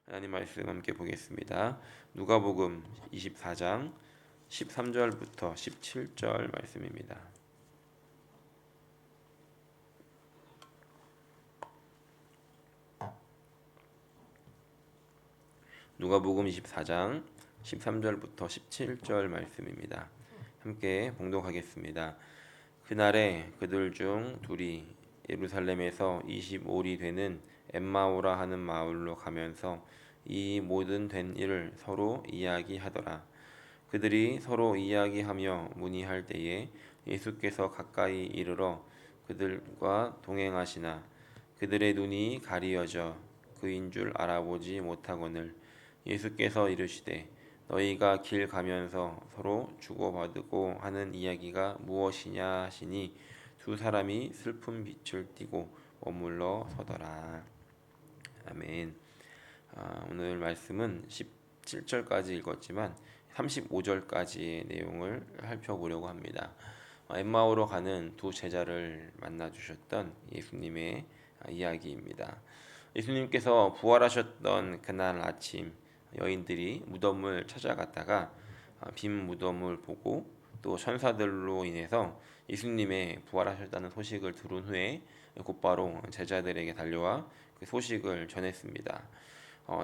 하나님 말씀 함께 보겠습니다. 누가복음 24장 13절부터 17절 말씀입니다. 누가복음 24장 13절부터 17절 말씀입니다. 함께 봉독하겠습니다. 그날에 그들 중 둘이 예루살렘에서 25리 되는 엠마오라 하는 마을로 가면서 이 모든 된 일을 서로 이야기하더라. 그들이 서로 이야기하며 문의할 때에 예수께서 가까이 이르러 그들과 동행하시나 그들의 눈이 가리어져 그인 줄 알아보지 못하거늘 예수께서 이르시되 너희가 길 가면서 서로 주고받고 하는 이야기가 무엇이냐 하시니 두 사람이 슬픈 빛을 띠고 머물러 서더라. 아멘. 오늘 말씀은 17절까지 읽었지만 35절까지의 내용을 살펴보려고 합니다. 엠마오로 가는 두 제자를 만나 주셨던 예수님의 이야기입니다. 예수님께서 부활하셨던 그날 아침 여인들이 무덤을 찾아갔다가 빈 무덤을 보고 또 천사들로 인해서 예수님의 부활하셨다는 소식을 들은 후에 곧바로 제자들에게 달려와 그 소식을 전했습니다.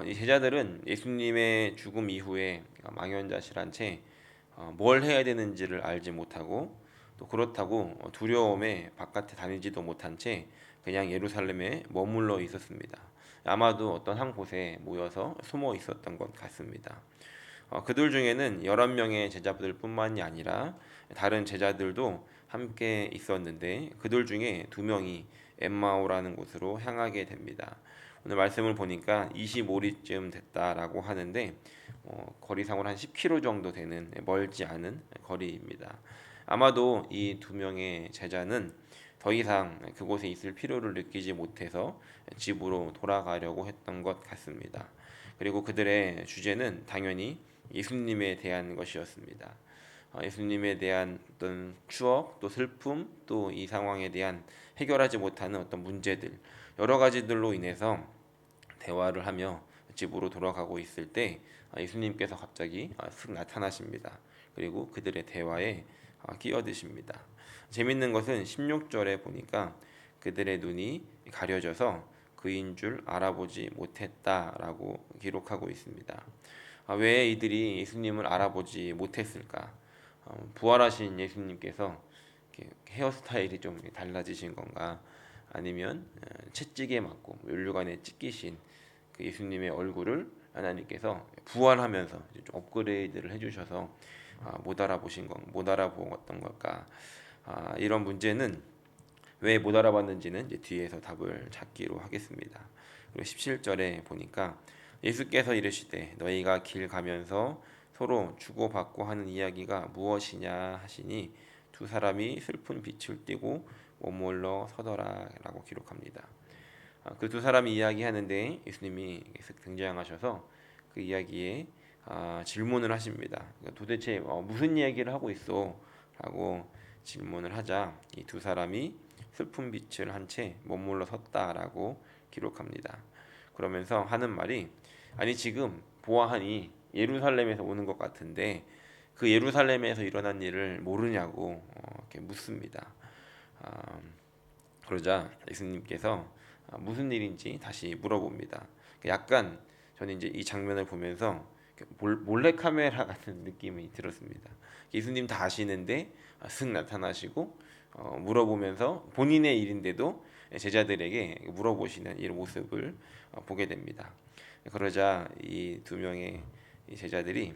이 제자들은 예수님의 죽음 이후에 망연자실한 채 뭘 해야 되는지를 알지 못하고 또 그렇다고 두려움에 바깥에 다니지도 못한 채 그냥 예루살렘에 머물러 있었습니다. 아마도 어떤 한 곳에 모여서 숨어 있었던 것 같습니다. 그들 중에는 11명의 제자들뿐만이 아니라 다른 제자들도 함께 있었는데 그들 중에 2명이 엠마오라는 곳으로 향하게 됩니다. 오늘 말씀을 보니까 25리쯤 됐다라고 하는데 거리상으로 한 10km 정도 되는 멀지 않은 거리입니다. 아마도 이 2명의 제자는 더 이상 그곳에 있을 필요를 느끼지 못해서 집으로 돌아가려고 했던 것 같습니다. 그리고 그들의 주제는 당연히 예수님에 대한 것이었습니다. 예수님에 대한 어떤 추억, 또 슬픔, 또 이 상황에 대한 해결하지 못하는 어떤 문제들, 여러 가지들로 인해서 대화를 하며 집으로 돌아가고 있을 때 예수님께서 갑자기 슥 나타나십니다. 그리고 그들의 대화에 끼어드십니다. 재밌는 것은 16절에 보니까 그들의 눈이 가려져서 그인 줄 알아보지 못했다라고 기록하고 있습니다. 왜 이들이 예수님을 알아보지 못했을까? 부활하신 예수님께서 헤어스타일이 좀 달라지신 건가? 아니면 채찍에 맞고 면류관에 찢기신 그 예수님의 얼굴을 하나님께서 부활하면서 좀 업그레이드를 해주셔서 못 알아보았던 걸까? 이런 문제는 왜 못 알아봤는지는 이제 뒤에서 답을 찾기로 하겠습니다. 그리고 17절에 보니까 예수께서 이르시되 너희가 길 가면서 서로 주고받고 하는 이야기가 무엇이냐 하시니 두 사람이 슬픈 빛을 띠고 머물러 서더라라고 기록합니다. 그 두 사람이 이야기하는데 예수님이 등장하셔서 그 이야기에 질문을 하십니다. 그러니까 도대체 무슨 이야기를 하고 있어? 라고 질문을 하자 이 두 사람이 슬픈 빛을 한 채 머물러 섰다라고 기록합니다. 그러면서 하는 말이 아니 지금 보아하니 예루살렘에서 오는 것 같은데 그 예루살렘에서 일어난 일을 모르냐고 이렇게 묻습니다. 그러자 예수님께서 무슨 일인지 다시 물어봅니다. 약간 저는 이제 이 장면을 보면서 몰래카메라 같은 느낌이 들었습니다. 예수님 다 아시는데 슥 나타나시고 물어보면서 본인의 일인데도 제자들에게 물어보시는 이 모습을 보게 됩니다. 그러자 이 2명의 제자들이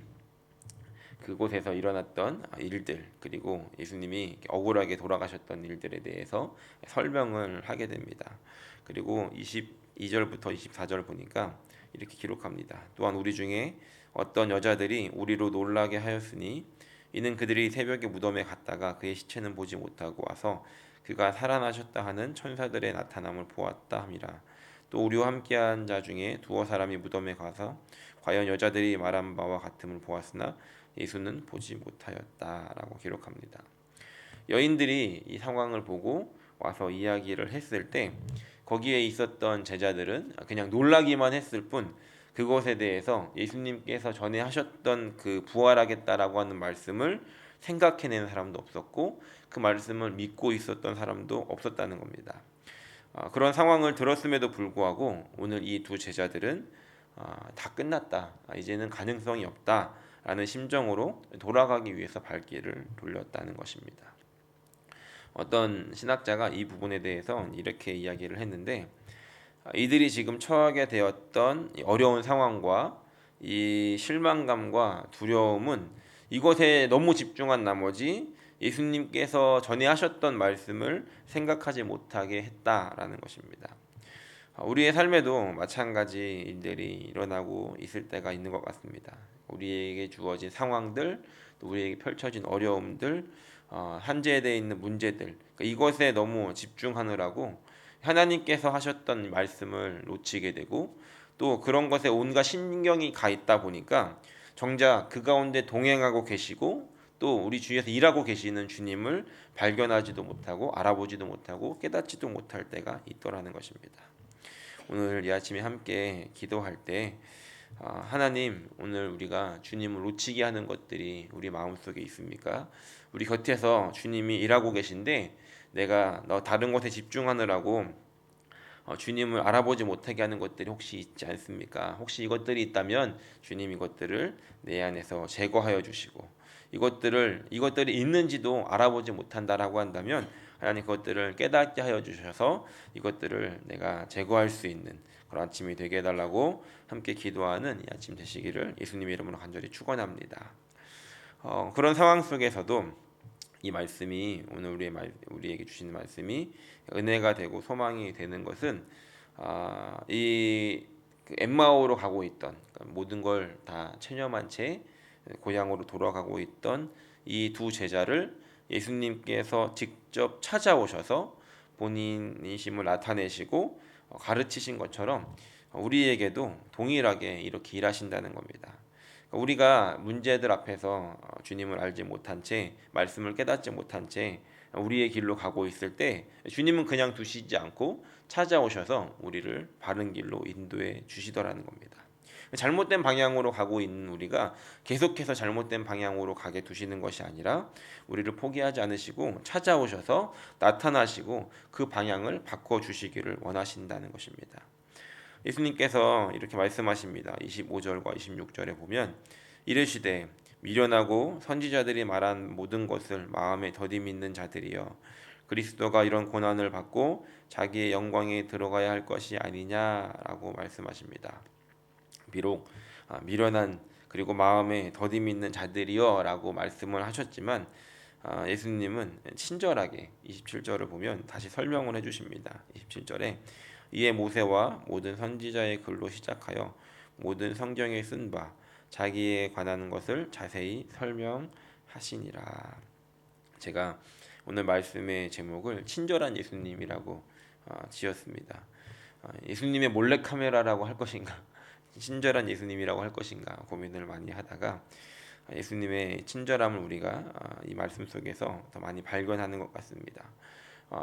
그곳에서 일어났던 일들 그리고 예수님이 억울하게 돌아가셨던 일들에 대해서 설명을 하게 됩니다. 그리고 22절부터 24절 보니까 이렇게 기록합니다. 또한 우리 중에 어떤 여자들이 우리로 놀라게 하였으니 이는 그들이 새벽에 무덤에 갔다가 그의 시체는 보지 못하고 와서 그가 살아나셨다 하는 천사들의 나타남을 보았다 함이라. 또 우리와 함께한 자 중에 두어 사람이 무덤에 가서 과연 여자들이 말한 바와 같음을 보았으나 예수는 보지 못하였다라고 기록합니다. 여인들이 이 상황을 보고 와서 이야기를 했을 때 거기에 있었던 제자들은 그냥 놀라기만 했을 뿐 그것에 대해서 예수님께서 전에 하셨던 그 부활하겠다라고 하는 말씀을 생각해내는 사람도 없었고 그 말씀을 믿고 있었던 사람도 없었다는 겁니다. 그런 상황을 들었음에도 불구하고 오늘 이 두 제자들은 다 끝났다, 이제는 가능성이 없다라는 심정으로 돌아가기 위해서 발길을 돌렸다는 것입니다. 어떤 신학자가 이 부분에 대해서 이렇게 이야기를 했는데, 이들이 지금 처하게 되었던 이 어려운 상황과 이 실망감과 두려움은 이것에 너무 집중한 나머지 예수님께서 전에 하셨던 말씀을 생각하지 못하게 했다라는 것입니다. 우리의 삶에도 마찬가지 일들이 일어나고 있을 때가 있는 것 같습니다. 우리에게 주어진 상황들, 또 우리에게 펼쳐진 어려움들, 한재되어 있는 문제들, 그러니까 이것에 너무 집중하느라고 하나님께서 하셨던 말씀을 놓치게 되고, 또 그런 것에 온갖 신경이 가 있다 보니까 정작 그 가운데 동행하고 계시고 또 우리 주위에서 일하고 계시는 주님을 발견하지도 못하고 알아보지도 못하고 깨닫지도 못할 때가 있더라는 것입니다. 오늘 이 아침에 함께 기도할 때 하나님, 오늘 우리가 주님을 놓치게 하는 것들이 우리 마음속에 있습니까? 우리 곁에서 주님이 일하고 계신데 내가 다른 것에 집중하느라고 주님을 알아보지 못하게 하는 것들이 혹시 있지 않습니까? 혹시 이것들이 있다면 주님 이것들을 내 안에서 제거하여 주시고, 이것들이 있는지도 알아보지 못한다라고 한다면 하나님 그것들을 깨닫게 하여 주셔서 이것들을 내가 제거할 수 있는 그런 아침이 되게 해달라고 함께 기도하는 이 아침 되시기를 예수님의 이름으로 간절히 축원합니다. 그런 상황 속에서도 이 말씀이 오늘 우리에게 주신 말씀이 은혜가 되고 소망이 되는 것은 이 엠마오로 가고 있던, 그러니까 모든 걸 다 체념한 채 고향으로 돌아가고 있던 이 두 제자를 예수님께서 직접 찾아오셔서 본인이심을 나타내시고 가르치신 것처럼 우리에게도 동일하게 이렇게 일하신다는 겁니다. 우리가 문제들 앞에서 주님을 알지 못한 채, 말씀을 깨닫지 못한 채 우리의 길로 가고 있을 때 주님은 그냥 두시지 않고 찾아오셔서 우리를 바른 길로 인도해 주시더라는 겁니다. 잘못된 방향으로 가고 있는 우리가 계속해서 잘못된 방향으로 가게 두시는 것이 아니라 우리를 포기하지 않으시고 찾아오셔서 나타나시고 그 방향을 바꿔 주시기를 원하신다는 것입니다. 예수님께서 이렇게 말씀하십니다. 25절과 26절에 보면 이르시되 미련하고 선지자들이 말한 모든 것을 마음에 더디 믿는 자들이여, 그리스도가 이런 고난을 받고 자기의 영광에 들어가야 할 것이 아니냐라고 말씀하십니다. 비록 미련한 그리고 마음에 더디 믿는 자들이여라고 말씀을 하셨지만 예수님은 친절하게 27절을 보면 다시 설명을 해주십니다. 27절에 이에 모세와 모든 선지자의 글로 시작하여 모든 성경에 쓴 바 자기에 관한 것을 자세히 설명하시니라. 제가 오늘 말씀의 제목을 친절한 예수님이라고 지었습니다. 예수님의 몰래카메라라고 할 것인가, 친절한 예수님이라고 할 것인가 고민을 많이 하다가 예수님의 친절함을 우리가 이 말씀 속에서 더 많이 발견하는 것 같습니다.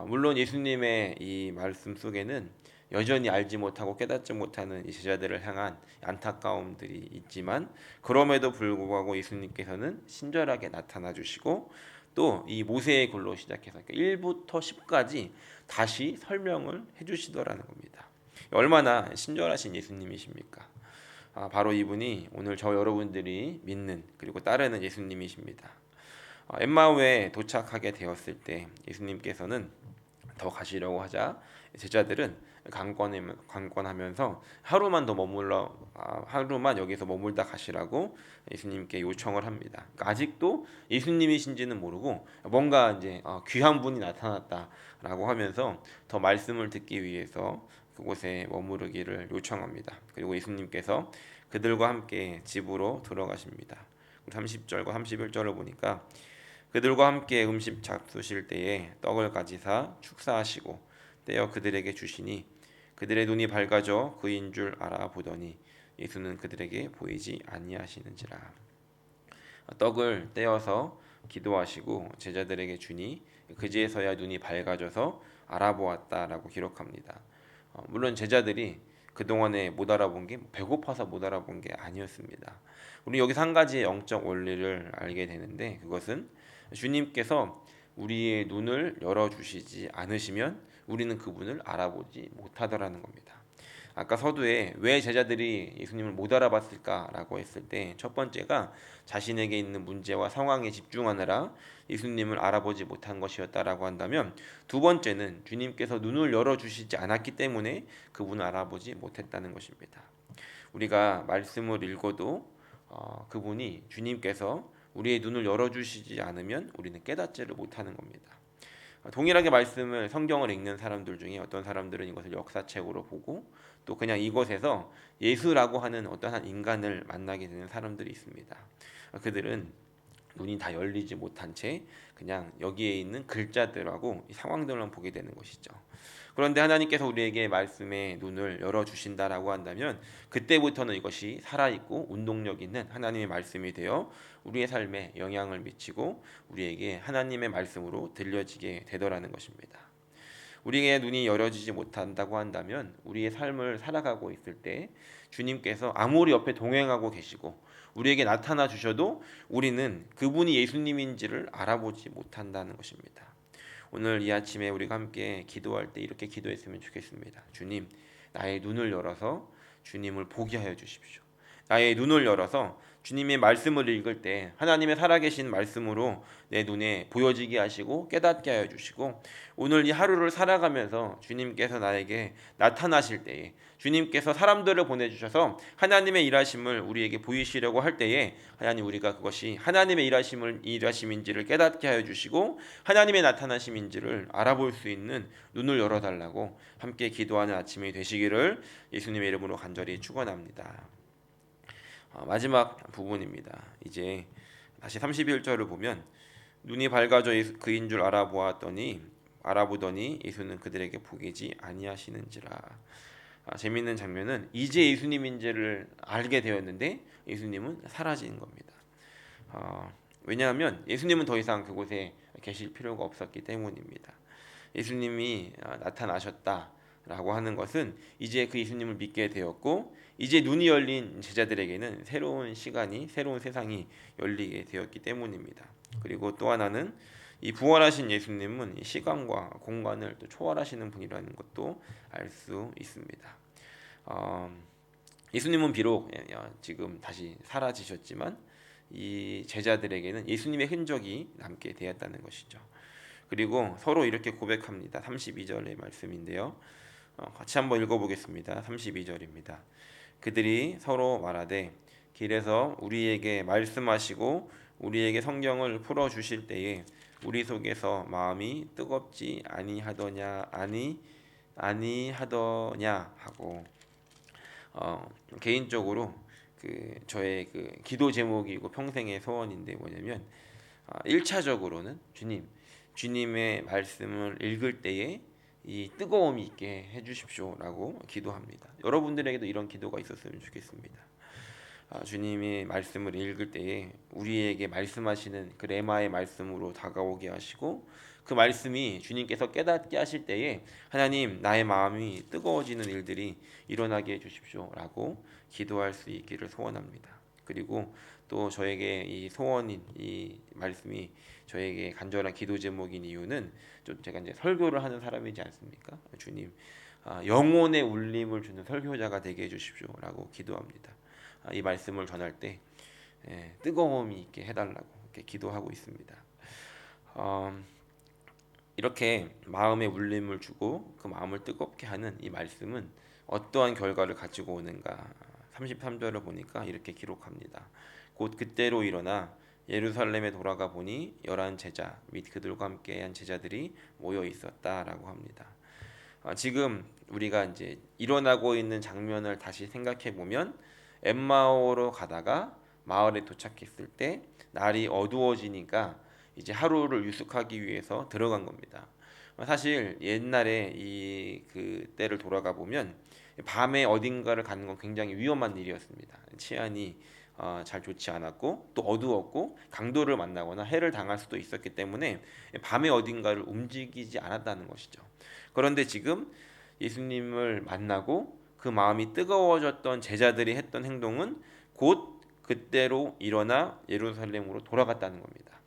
물론 예수님의 이 말씀 속에는 여전히 알지 못하고 깨닫지 못하는 이 제자들을 향한 안타까움들이 있지만, 그럼에도 불구하고 예수님께서는 친절하게 나타나 주시고 또 이 모세의 글로 시작해서 1부터 10까지 다시 설명을 해주시더라는 겁니다. 얼마나 친절하신 예수님이십니까? 바로 이분이 오늘 저 여러분들이 믿는 그리고 따르는 예수님이십니다. 엠마오에 도착하게 되었을 때 예수님께서는 더 가시려고 하자 제자들은 관건하면서 하루만 여기서 머물다 가시라고 예수님께 요청을 합니다. 그러니까 아직도 예수님이신지는 모르고 뭔가 이제 귀한 분이 나타났다라고 하면서 더 말씀을 듣기 위해서 그곳에 머무르기를 요청합니다. 그리고 예수님께서 그들과 함께 집으로 들어가십니다. 30절과 31절을 보니까 그들과 함께 음식 잡수실 때에 떡을 가지사 축사하시고 떼어 그들에게 주시니 그들의 눈이 밝아져 그인 줄 알아보더니 예수는 그들에게 보이지 아니하시는지라. 떡을 떼어서 기도하시고 제자들에게 주니 그제서야 눈이 밝아져서 알아보았다라고 기록합니다. 물론 제자들이 그동안에 못 알아본 게 배고파서 못 알아본 게 아니었습니다. 우리 여기서 한 가지의 영적 원리를 알게 되는데, 그것은 주님께서 우리의 눈을 열어주시지 않으시면 우리는 그분을 알아보지 못하더라는 겁니다. 아까 서두에 왜 제자들이 예수님을 못 알아봤을까라고 했을 때 첫 번째가 자신에게 있는 문제와 상황에 집중하느라 예수님을 알아보지 못한 것이었다라고 한다면, 두 번째는 주님께서 눈을 열어주시지 않았기 때문에 그분을 알아보지 못했다는 것입니다. 우리가 말씀을 읽어도 그분이 주님께서 우리의 눈을 열어주시지 않으면 우리는 깨닫지를 못하는 겁니다. 동일하게 말씀을 성경을 읽는 사람들 중에 어떤 사람들은 이것을 역사책으로 보고 또 그냥 이곳에서 예수라고 하는 어떠한 인간을 만나게 되는 사람들이 있습니다. 그들은 눈이 다 열리지 못한 채 그냥 여기에 있는 글자들하고 이 상황들만 보게 되는 것이죠. 그런데 하나님께서 우리에게 말씀의 눈을 열어주신다라고 한다면 그때부터는 이것이 살아있고 운동력 있는 하나님의 말씀이 되어 우리의 삶에 영향을 미치고 우리에게 하나님의 말씀으로 들려지게 되더라는 것입니다. 우리의 눈이 열어지지 못한다고 한다면 우리의 삶을 살아가고 있을 때 주님께서 아무리 옆에 동행하고 계시고 우리에게 나타나 주셔도 우리는 그분이 예수님인지를 알아보지 못한다는 것입니다. 오늘 이 아침에 우리가 함께 기도할 때 이렇게 기도했으면 좋겠습니다. 주님, 나의 눈을 열어서 주님을 보게 하여 주십시오. 나의 눈을 열어서 주님의 말씀을 읽을 때 하나님의 살아계신 말씀으로 내 눈에 보여지게 하시고 깨닫게 하여 주시고, 오늘 이 하루를 살아가면서 주님께서 나에게 나타나실 때에 주님께서 사람들을 보내주셔서 하나님의 일하심을 우리에게 보이시려고 할 때에 하나님, 우리가 그것이 하나님의 일하심인지를 깨닫게 하여 주시고 하나님의 나타나심인지를 알아볼 수 있는 눈을 열어달라고 함께 기도하는 아침이 되시기를 예수님의 이름으로 간절히 축원합니다. 마지막 부분입니다. 이제 다시 31절을 보면 눈이 밝아져 그인 줄 알아보더니 예수는 그들에게 보이지 아니하시는지라. 재미있는 장면은 이제 예수님인지를 알게 되었는데 예수님은 사라진 겁니다. 왜냐하면 예수님은 더 이상 그곳에 계실 필요가 없었기 때문입니다. 예수님이 나타나셨다라고 하는 것은 이제 그 예수님을 믿게 되었고 이제 눈이 열린 제자들에게는 새로운 시간이, 새로운 세상이 열리게 되었기 때문입니다. 그리고 또 하나는 이 부활하신 예수님은 이 시간과 공간을 또 초월하시는 분이라는 것도 알 수 있습니다. 예수님은 비록 지금 다시 사라지셨지만 이 제자들에게는 예수님의 흔적이 남게 되었다는 것이죠. 그리고 서로 이렇게 고백합니다. 32절의 말씀인데요. 같이 한번 읽어보겠습니다. 32절입니다. 그들이 서로 말하되 길에서 우리에게 말씀하시고 우리에게 성경을 풀어주실 때에 우리 속에서 마음이 뜨겁지 아니하더냐 하고, 개인적으로 저의 기도 제목이고 평생의 소원인데 뭐냐면 1차적으로는 주님의 말씀을 읽을 때에 이 뜨거움이 있게 해주십시오라고 기도합니다. 여러분들에게도 이런 기도가 있었으면 좋겠습니다. 주님의 말씀을 읽을 때에 우리에게 말씀하시는 그 레마의 말씀으로 다가오게 하시고 그 말씀이 주님께서 깨닫게 하실 때에 하나님, 나의 마음이 뜨거워지는 일들이 일어나게 해주십시오라고 기도할 수 있기를 소원합니다. 그리고 또 저에게 이 소원인 이 말씀이 저에게 간절한 기도 제목인 이유는 좀 제가 이제 설교를 하는 사람이지 않습니까? 주님, 영혼의 울림을 주는 설교자가 되게 해주십시오라고 기도합니다. 이 말씀을 전할 때 뜨거움이 있게 해달라고 이렇게 기도하고 있습니다. 이렇게 마음에 울림을 주고 그 마음을 뜨겁게 하는 이 말씀은 어떠한 결과를 가지고 오는가? 33절을 보니까 이렇게 기록합니다. 곧 그때로 일어나 예루살렘에 돌아가 보니 11 제자 및 그들과 함께한 제자들이 모여 있었다라고 합니다. 지금 우리가 이제 일어나고 있는 장면을 다시 생각해 보면 엠마오로 가다가 마을에 도착했을 때 날이 어두워지니까 이제 하루를 유숙하기 위해서 들어간 겁니다. 사실 옛날에 그 때를 돌아가 보면 밤에 어딘가를 가는 건 굉장히 위험한 일이었습니다. 치안이 잘 좋지 않았고 또 어두웠고 강도를 만나거나 해를 당할 수도 있었기 때문에 밤에 어딘가를 움직이지 않았다는 것이죠. 그런데 지금 예수님을 만나고 그 마음이 뜨거워졌던 제자들이 했던 행동은 곧 그때로 일어나 예루살렘으로 돌아갔다는 겁니다.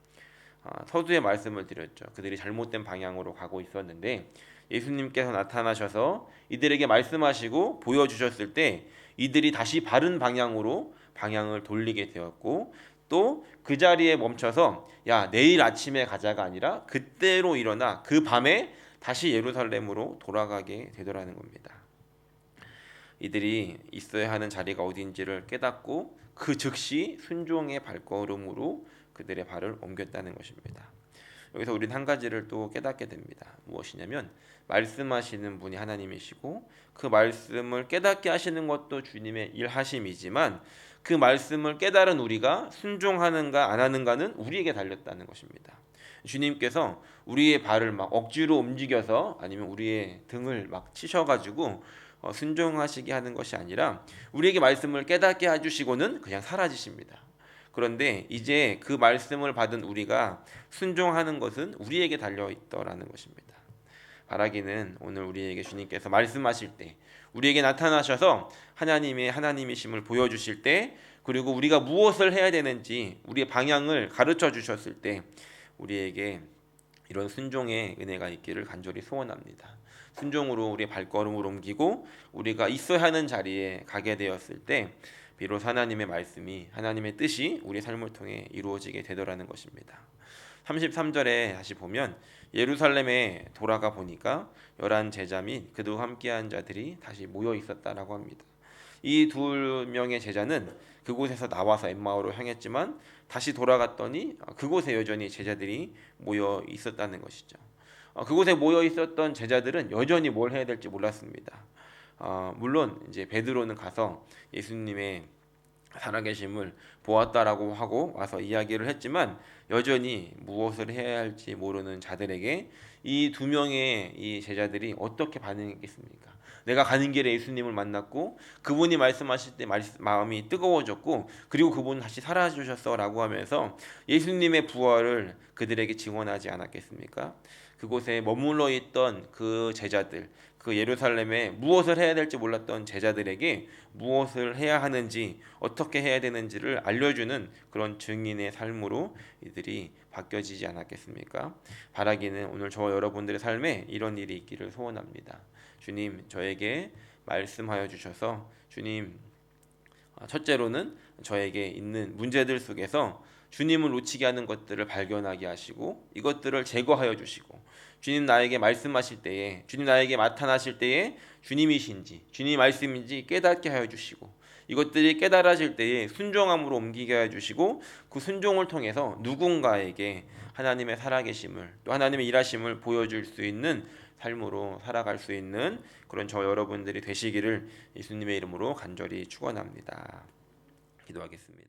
서두에 말씀을 드렸죠. 그들이 잘못된 방향으로 가고 있었는데 예수님께서 나타나셔서 이들에게 말씀하시고 보여주셨을 때 이들이 다시 바른 방향으로 방향을 돌리게 되었고, 또 그 자리에 멈춰서 야 내일 아침에 가자가 아니라 그때로 일어나 그 밤에 다시 예루살렘으로 돌아가게 되더라는 겁니다. 이들이 있어야 하는 자리가 어디인지를 깨닫고 그 즉시 순종의 발걸음으로 그들의 발을 옮겼다는 것입니다. 여기서 우리는 한 가지를 또 깨닫게 됩니다. 무엇이냐면 말씀하시는 분이 하나님이시고 그 말씀을 깨닫게 하시는 것도 주님의 일하심이지만 그 말씀을 깨달은 우리가 순종하는가 안 하는가는 우리에게 달렸다는 것입니다. 주님께서 우리의 발을 막 억지로 움직여서 아니면 우리의 등을 막 치셔가지고 순종하시게 하는 것이 아니라 우리에게 말씀을 깨닫게 해주시고는 그냥 사라지십니다. 그런데 이제 그 말씀을 받은 우리가 순종하는 것은 우리에게 달려 있더라는 것입니다. 바라기는 오늘 우리에게 주님께서 말씀하실 때, 우리에게 나타나셔서 하나님이심을 보여주실 때, 그리고 우리가 무엇을 해야 되는지 우리의 방향을 가르쳐 주셨을 때 우리에게 이런 순종의 은혜가 있기를 간절히 소원합니다. 순종으로 우리의 발걸음을 옮기고 우리가 있어야 하는 자리에 가게 되었을 때 비로소 하나님의 말씀이, 하나님의 뜻이 우리 삶을 통해 이루어지게 되더라는 것입니다. 33절에 다시 보면 예루살렘에 돌아가 보니까 11 제자 및 그도 함께한 자들이 다시 모여 있었다라고 합니다. 이 두 명의 제자는 그곳에서 나와서 엠마오로 향했지만 다시 돌아갔더니 그곳에 여전히 제자들이 모여 있었다는 것이죠. 그곳에 모여 있었던 제자들은 여전히 뭘 해야 될지 몰랐습니다. 물론 이제 베드로는 가서 예수님의 살아계심을 보았다라고 하고 와서 이야기를 했지만 여전히 무엇을 해야 할지 모르는 자들에게 이 두 명의 이 제자들이 어떻게 반응했겠습니까? 내가 가는 길에 예수님을 만났고 그분이 말씀하실 때 마음이 뜨거워졌고 그리고 그분은 다시 살아주셨어라고 하면서 예수님의 부활을 그들에게 증언하지 않았겠습니까? 그곳에 머물러 있던 그 제자들, 그 예루살렘에 무엇을 해야 될지 몰랐던 제자들에게 무엇을 해야 하는지, 어떻게 해야 되는지를 알려주는 그런 증인의 삶으로 이들이 바뀌어지지 않았겠습니까? 바라기는 오늘 저와 여러분들의 삶에 이런 일이 있기를 소원합니다. 주님, 저에게 말씀하여 주셔서 주님, 첫째로는 저에게 있는 문제들 속에서 주님을 놓치게 하는 것들을 발견하게 하시고 이것들을 제거하여 주시고, 주님 나에게 말씀하실 때에, 주님 나에게 나타나실 때에 주님이신지 주님 말씀인지 깨닫게 하여 주시고, 이것들이 깨달아질 때에 순종함으로 옮기게 하여 주시고, 그 순종을 통해서 누군가에게 하나님의 살아계심을, 또 하나님의 일하심을 보여줄 수 있는 삶으로 살아갈 수 있는 그런 저 여러분들이 되시기를 예수님의 이름으로 간절히 축원합니다. 기도하겠습니다.